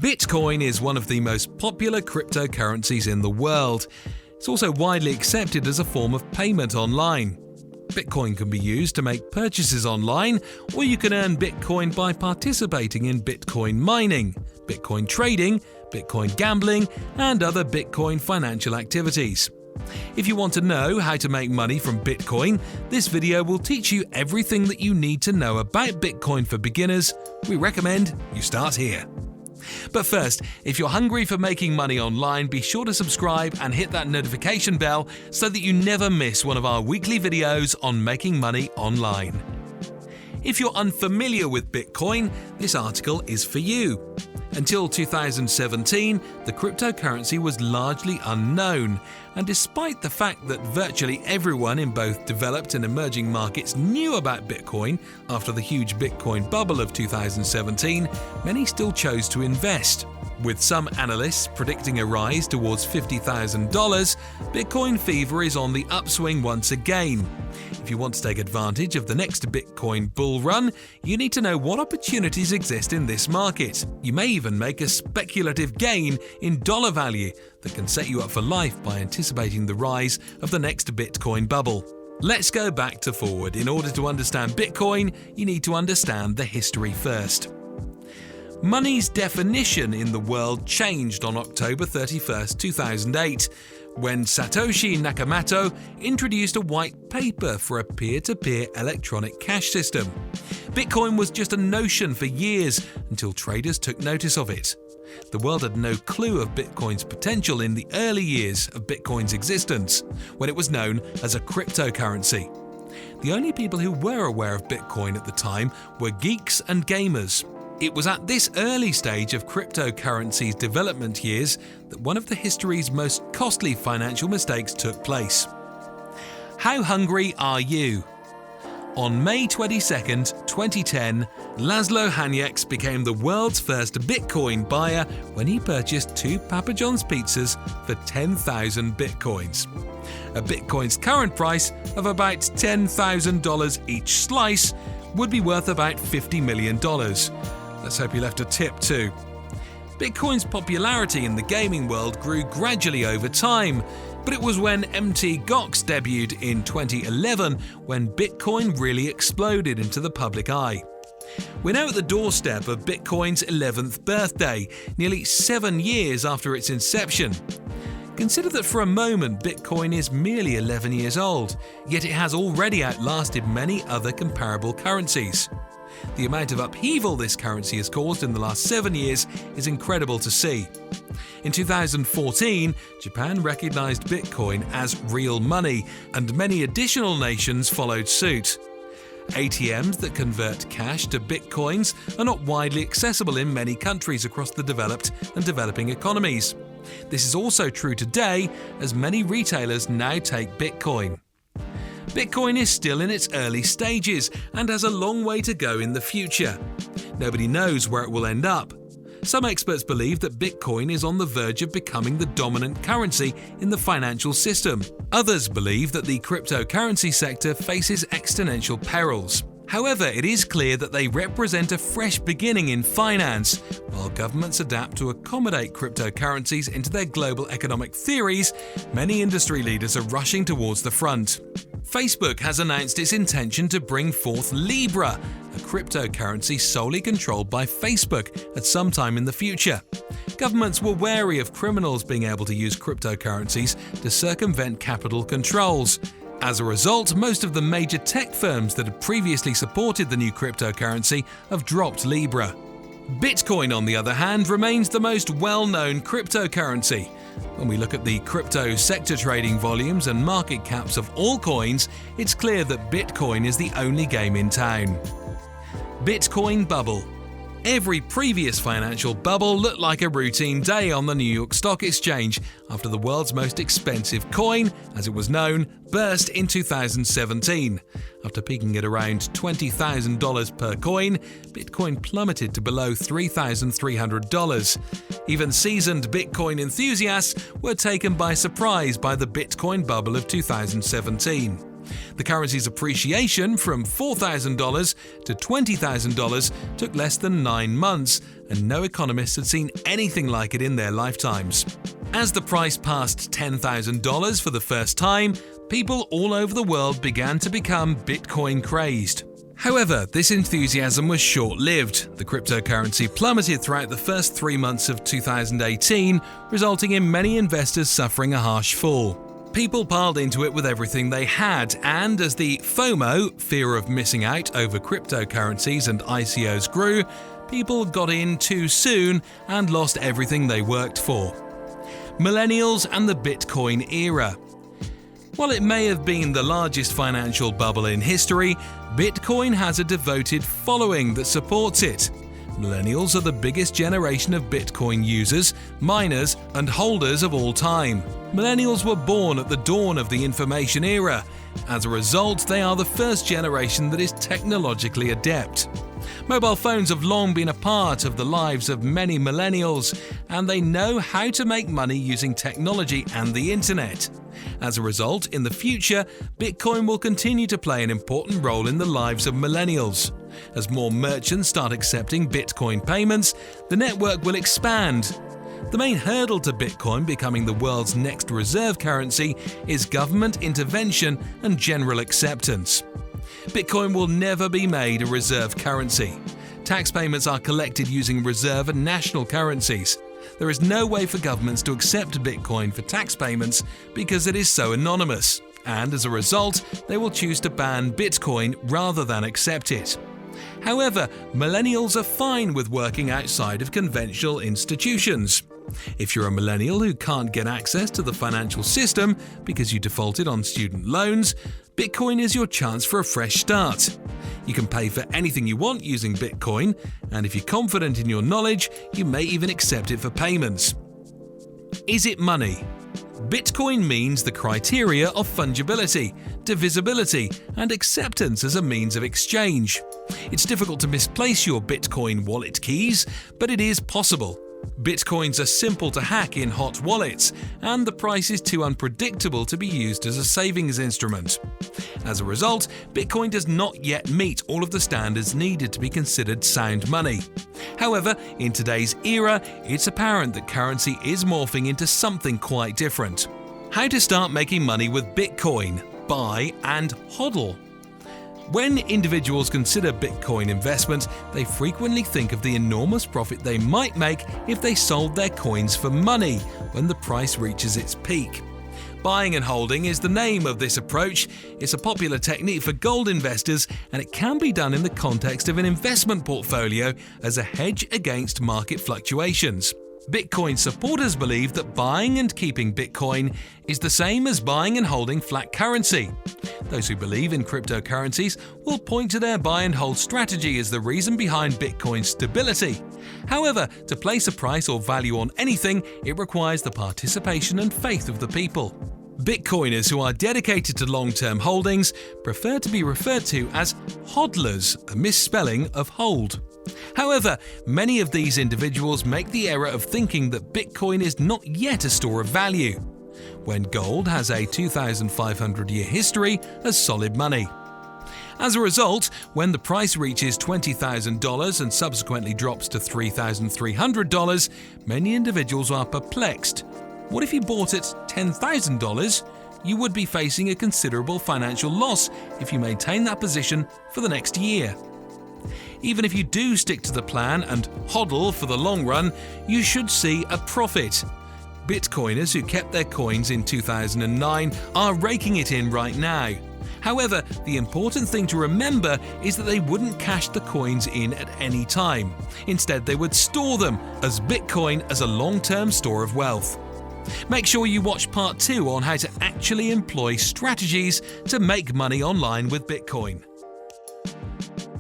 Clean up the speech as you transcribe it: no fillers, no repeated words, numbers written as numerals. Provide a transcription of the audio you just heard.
Bitcoin is one of the most popular cryptocurrencies in the world. It's also widely accepted as a form of payment online. Bitcoin can be used to make purchases online, or you can earn Bitcoin by participating in Bitcoin mining, Bitcoin trading, Bitcoin gambling, and other Bitcoin financial activities. If you want to know how to make money from Bitcoin, this video will teach you everything that you need to know about Bitcoin for beginners. We recommend you start here. But first, if you're hungry for making money online, be sure to subscribe and hit that notification bell so that you never miss one of our weekly videos on making money online. If you're unfamiliar with Bitcoin, this article is for you. Until 2017, the cryptocurrency was largely unknown, and despite the fact that virtually everyone in both developed and emerging markets knew about Bitcoin after the huge Bitcoin bubble of 2017, many still chose to invest. With some analysts predicting a rise towards $50,000, Bitcoin fever is on the upswing once again. If you want to take advantage of the next Bitcoin bull run, you need to know what opportunities exist in this market. You may even make a speculative gain in dollar value that can set you up for life by anticipating the rise of the next Bitcoin bubble. Let's go back to forward. In order to understand Bitcoin, you need to understand the history first. Money's definition in the world changed on October 31, 2008, when Satoshi Nakamoto introduced a white paper for a peer-to-peer electronic cash system. Bitcoin was just a notion for years until traders took notice of it. The world had no clue of Bitcoin's potential in the early years of Bitcoin's existence, when it was known as a cryptocurrency. The only people who were aware of Bitcoin at the time were geeks and gamers. It was at this early stage of cryptocurrency's development years that one of the history's most costly financial mistakes took place. How hungry are you? On May 22, 2010, Laszlo Hanyecz became the world's first Bitcoin buyer when he purchased 2 Papa John's pizzas for 10,000 Bitcoins. A Bitcoin's current price of about $10,000 each slice would be worth about $50 million. Let's hope you left a tip too. Bitcoin's popularity in the gaming world grew gradually over time, but it was when Mt. Gox debuted in 2011 when Bitcoin really exploded into the public eye. We're now at the doorstep of Bitcoin's 11th birthday, nearly 7 years after its inception. Consider that for a moment Bitcoin is merely 11 years old, yet it has already outlasted many other comparable currencies. The amount of upheaval this currency has caused in the last 7 years is incredible to see. In 2014, Japan recognized Bitcoin as real money, and many additional nations followed suit. ATMs that convert cash to Bitcoins are not widely accessible in many countries across the developed and developing economies. This is also true today, as many retailers now take Bitcoin. Bitcoin is still in its early stages and has a long way to go in the future. Nobody knows where it will end up. Some experts believe that Bitcoin is on the verge of becoming the dominant currency in the financial system. Others believe that the cryptocurrency sector faces existential perils. However, it is clear that they represent a fresh beginning in finance. While governments adapt to accommodate cryptocurrencies into their global economic theories, many industry leaders are rushing towards the front. Facebook has announced its intention to bring forth Libra, a cryptocurrency solely controlled by Facebook, at some time in the future. Governments were wary of criminals being able to use cryptocurrencies to circumvent capital controls. As a result, most of the major tech firms that had previously supported the new cryptocurrency have dropped Libra. Bitcoin, on the other hand, remains the most well-known cryptocurrency. When we look at the crypto sector trading volumes and market caps of all coins, it's clear that Bitcoin is the only game in town. Bitcoin bubble. Every previous financial bubble looked like a routine day on the New York Stock Exchange after the world's most expensive coin, as it was known, burst in 2017. After peaking at around $20,000 per coin, Bitcoin plummeted to below $3,300. Even seasoned Bitcoin enthusiasts were taken by surprise by the Bitcoin bubble of 2017. The currency's appreciation from $4,000 to $20,000 took less than 9 months, and no economists had seen anything like it in their lifetimes. As the price passed $10,000 for the first time, people all over the world began to become Bitcoin crazed. However, this enthusiasm was short-lived. The cryptocurrency plummeted throughout the first 3 months of 2018, resulting in many investors suffering a harsh fall. People piled into it with everything they had, and as the FOMO, fear of missing out over cryptocurrencies and ICOs grew, people got in too soon and lost everything they worked for. Millennials and the Bitcoin era. While it may have been the largest financial bubble in history, Bitcoin has a devoted following that supports it. Millennials are the biggest generation of Bitcoin users, miners, and holders of all time. Millennials were born at the dawn of the information era. As a result, they are the first generation that is technologically adept. Mobile phones have long been a part of the lives of many millennials, and they know how to make money using technology and the internet. As a result, in the future, Bitcoin will continue to play an important role in the lives of millennials. As more merchants start accepting Bitcoin payments, the network will expand. The main hurdle to Bitcoin becoming the world's next reserve currency is government intervention and general acceptance. Bitcoin will never be made a reserve currency. Tax payments are collected using reserve and national currencies. There is no way for governments to accept Bitcoin for tax payments because it is so anonymous, and as a result, they will choose to ban Bitcoin rather than accept it. However, millennials are fine with working outside of conventional institutions. If you're a millennial who can't get access to the financial system because you defaulted on student loans, Bitcoin is your chance for a fresh start. You can pay for anything you want using Bitcoin, and if you're confident in your knowledge, you may even accept it for payments. Is it money? Bitcoin means the criteria of fungibility, divisibility, and acceptance as a means of exchange. It's difficult to misplace your Bitcoin wallet keys, but it is possible. Bitcoins are simple to hack in hot wallets, and the price is too unpredictable to be used as a savings instrument. As a result, Bitcoin does not yet meet all of the standards needed to be considered sound money. However, in today's era, it's apparent that currency is morphing into something quite different. How to start making money with Bitcoin: buy and hodl. When individuals consider Bitcoin investment, they frequently think of the enormous profit they might make if they sold their coins for money when the price reaches its peak. Buying and holding is the name of this approach. It's a popular technique for gold investors, and it can be done in the context of an investment portfolio as a hedge against market fluctuations. Bitcoin supporters believe that buying and keeping Bitcoin is the same as buying and holding flat currency. Those who believe in cryptocurrencies will point to their buy and hold strategy as the reason behind Bitcoin's stability. However, to place a price or value on anything, it requires the participation and faith of the people. Bitcoiners who are dedicated to long-term holdings prefer to be referred to as hodlers, a misspelling of hold. However, many of these individuals make the error of thinking that Bitcoin is not yet a store of value, when gold has a 2,500-year history as solid money. As a result, when the price reaches $20,000 and subsequently drops to $3,300, many individuals are perplexed. What if you bought at $10,000? You would be facing a considerable financial loss if you maintain that position for the next year. Even if you do stick to the plan and hodl for the long run, you should see a profit. Bitcoiners who kept their coins in 2009 are raking it in right now. However, the important thing to remember is that they wouldn't cash the coins in at any time. Instead, they would store them as Bitcoin as a long-term store of wealth. Make sure you watch part 2 on how to actually employ strategies to make money online with Bitcoin.